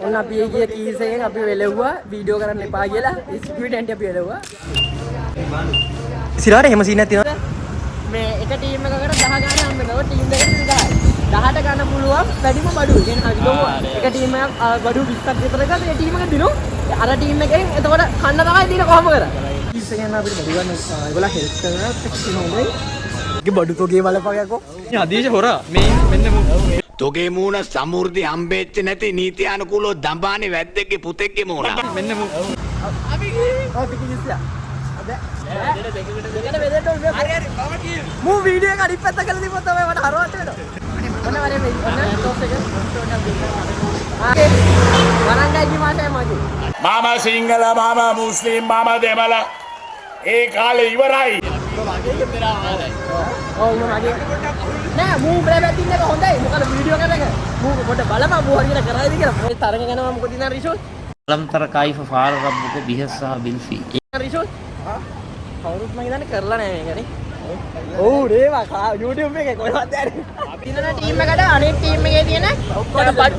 ඔන්න අපි ගිය කීස් එකෙන් අපි වෙලෙව්වා වීඩියෝ කරන්න එපා කියලා ස්ටුඩන්ට් අපි වෙලෙව්වා. ඉස්සරහට එහෙම සීන් එකක් තියෙනවා. මේ එක ටීම් එකකට 10 ගාන හම්බ වෙනවා. ටීම් එකකට 10යි. 10ට ගන්න පුළුවන් වැඩිම බඩු. කියන්නේ අපි ගමු එක ටීම් එකක් බඩු 20ක් විතර ගත්තා. ඒ ටීම් එක දිනු අර ටීම් එකෙන් එතකොට කන්න තමයි දින කොහොම කරන්නේ. කීස් එකෙන් අපිට බඩු ගන්න ඒගොල්ලෝ හෙල්ප් කරනවා. ටෙක්ස්ට් හොඳයි. ගේ බඩු තෝගේ බලපගයකෝ. ඉතින් අදීශ හොරා මේ මෙන්න තොගේ මූණ සමෘද්ධි හම්බෙච්ච නැති නීති අනුකූලව දඹානේ වැද්දෙක්ගේ පුතෙක්ගේ මූණ. මෙන්න අපි කිසියා. මූ වීඩියෝ එක අනිත් පැත්ත කරලා දීපුවා තමයි මට හරවට වෙනවා. ඔන්න වරේ මේ ඔන්න ටොප් එක. වරංගයි මාතේ මගේ. මාම සිංහල මාම මුස්ලිම් මාම දෙමළ ඒ කාලේ ඉවරයි. ඔව් මගේ. නෑ මූ බ්ලැබැටින් එක හොඳයි. මොකද වීඩියෝ කරන එක. මූ පොඩ බලපන් මූ හරියට කරයිද කියලා. මේ තරඟ ගැන මම මොකද ඉතින් රිෂෝත්. අලම්තර කායිෆ ෆාර රබ්බුක බිහස් සහ බිල්ෆි. රිෂෝත්. කවුරුත් මම හිතන්නේ කරලා නෑ මේකනේ. ඔව් රේවා YouTube එකේ කොහෙවත් දැන්නේ. අපි ඉන්න ටීම් එකට අනෙක් ටීම් එකේ තියෙන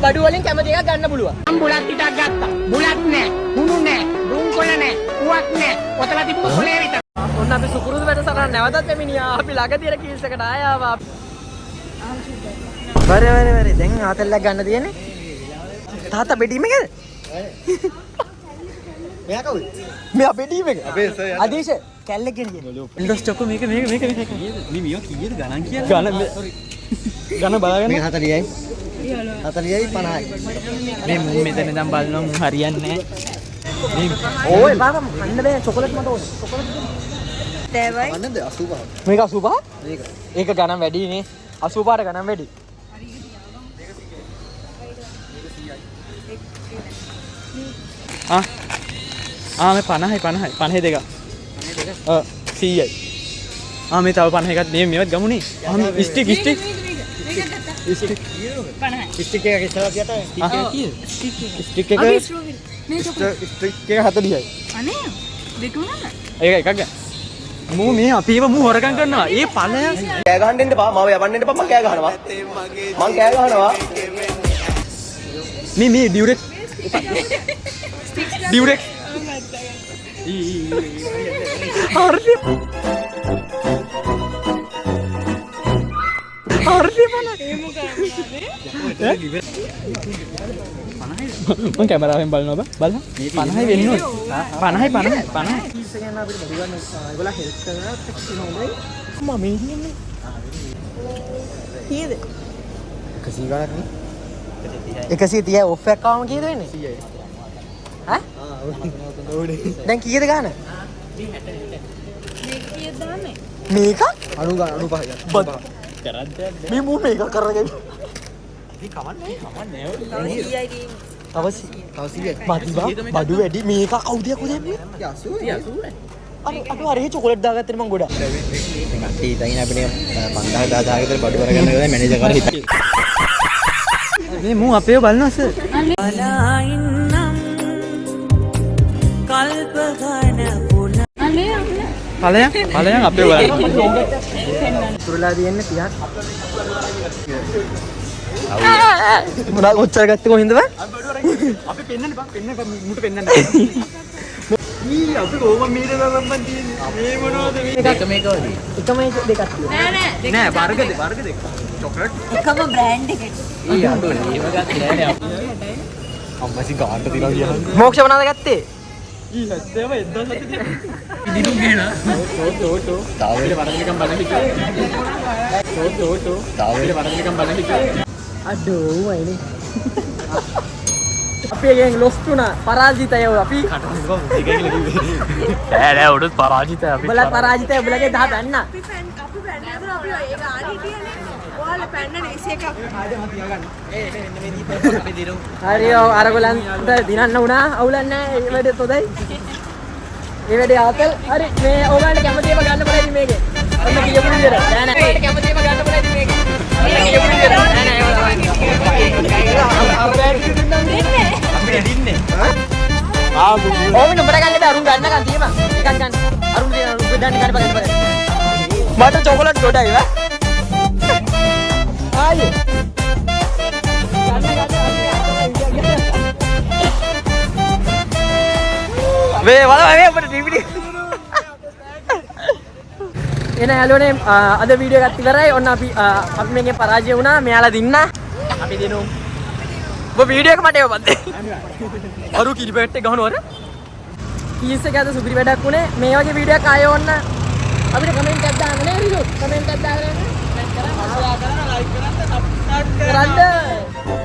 බඩු වලින් කැමති එකක් ගන්න පුළුවන්. මම බුලත් ටිකක් ගත්තා. බුලත් නෑ, හුණු නෑ, දුම් කොළ නෑ, කුවක් නෑ. ඔතල තිබ්බ කොළේ විතර. ඔන්න අපි සුකුරුදු වැඩසටහන නැවතත් එමිනියා. අපි ළඟ තියෙන කීල්ස් එකට ආවා. වරේ දැන් ආතල්ලක් ගන්න තියෙන්නේ. තාත්තා අපේ ටීම් එකේද? මෙයා කවුද? මේ අපේ ටීම් එක. අපේ සර් ආදීශ කැල්ලක් ගෙන කියන. ඉන්ඩස් චොක්ක මේක මේ මියෝ කීයද ගණන් කියන්නේ? ගණන් බලාගන්න. මේක 40යි. 40යි 50යි. මේ මම මෙතන ඉඳන් බලනවා මම හරියන්නේ නැහැ. ඕයි බාබා කන්න බෑ චොකලට් මට ඕනේ. චොකලට් දෙවයි. අන්නද 85. මේක 85? මේක. ඒක ගණන් වැඩි නේ. 85ට ගණන් වැඩි. මේ 50යි 52. 100යි. මේ තව 51ක් මේ මේවත් ගමුනේ. ස්ටික් එක ඉස්සලා තියට ස්ටික් එක 40යි. අනේ දෙතුනම ඒක එකක් ගන්න. මූ මේ අපේව මූ හොරකම් කරනවා. ඒ ඵලය කෑ ගහන්න දෙන්න එපා. මාව යවන්න දෙන්න එපා. මං කෑ ගහනවා. මේ ඩියුරෙක් මම කැමරාවෙන් බලනවා බලන්න 50යි වෙන්න ඕනේ 50යි කීස් එකෙන් අපිට බඩු ගන්න ඒගොල්ලෝ හෙල්ප් කරනවා. ටෙක්ස්ට් හොඳයි. මම මේ කියන්නේ කීයද? 100 ගණක් නේ 130 ඔෆ් එකක් ආවම කීයද වෙන්නේ? 100යි. ඈ? දැන් කීයද ගන්න? මේක කීයද දාන්නේ? මේක 95යි. මේ මූ මේක කරගෙන තව 100යි. බඩු වැඩි මේක කවුද දැම්මේ? 80. අර හරි චොකලට් දාගත්තේ මම ගොඩක්. කට්ටිය ඉතින් අපිට 5000 විතර බඩු කරගන්න ගියා මැනේජර් කාරේ හිටියේ. මේ මූ අපේව බලනවා සර්. ඵලයන් අපේව බලනවා. තුරලා දෙන්නේ 30ක්. මොනවා කොච්චර ගත්තේ කොහෙන්ද බං? අපි පෙන්නන්න මුට පෙන්නන්න. අපි කොහොම මීට බම්බන් තියෙන්නේ. මේ මොනවද මේ? එකම දෙකක් තියෙනවා. නෑ වර්ග දෙක. චොකලට් එකම බ්‍රෑන්ඩ් එකට. අම්මසි ගාන්න තියලා කියන්නේ. මොක්ෂ මොනවද ගත්තේ? ඇත්තම 1700 දිනු ගේනා. ටෝ. තාවේට වරදලිකම් බලන්න හිටියා. තාවේට වරදලිකම් බලන්න හිටියා. අඩෝ වයිනේ. අපි එකෙන් ලොස් තුනා පරාජිතය අපි. නෑ උඩත් පරාජිතයි අපි. බලත් පරාජිතය ඔබලගේ 10 පැන්න. අපි පැන්න අපි ඒ ගාන හිටියනේ. ඔයාලා පැන්නනේ 21ක්. හරි අරගලන්ට දිනන්න වුණා අවුලක් නැහැ. ඒ වැඩේ තොදයි. ඒ වැඩේ ආතල් හරි මේ ඕගලන්ට කැමති ඒවා ගන්න බලයි මේකේ. ඔන්න කියපු විදියට. නෑ නෑ. ඔයාලට කැමති ඒවා ගන්න බලයි මේකේ. ඔන්න කියපු විදියට. නෑ නෑ අපිට දින්නේ. ඕමින උඹට ගන්න බෑ අරුන් ගන්නකම් තියපන්. එකක් ගන්න. අරුන් දෙන්න අරුන් ගන්න බලන්න. මට චොකලට් ගොඩයි වා. ආයේ. මේ බලන්න මේ අපිට ටීවී එන යාළුවනේ අද වීඩියෝ එකත් ඉවරයි. ඔන්න අපි මේකේ පරාජය වුණා. මෙයාලා දින්න. අපි දිනු. ඔබ වීඩියෝ එක මට එව බද්දේ. අරු කිරිපැට් එක ගහනවද? කීස් එක අද සුපිරි වැඩක් වුණේ. මේ වගේ වීඩියෝ එකක් ආයෙ ඕන්න අපිට කමෙන්ට් එකක් දාන්න නේ රිසු. කමෙන්ට් එකක් දාගෙන කමෙන්ට් කරන්න, ලයික් කරන්න, සබ්ස්ක්‍රයිබ් කරන්න.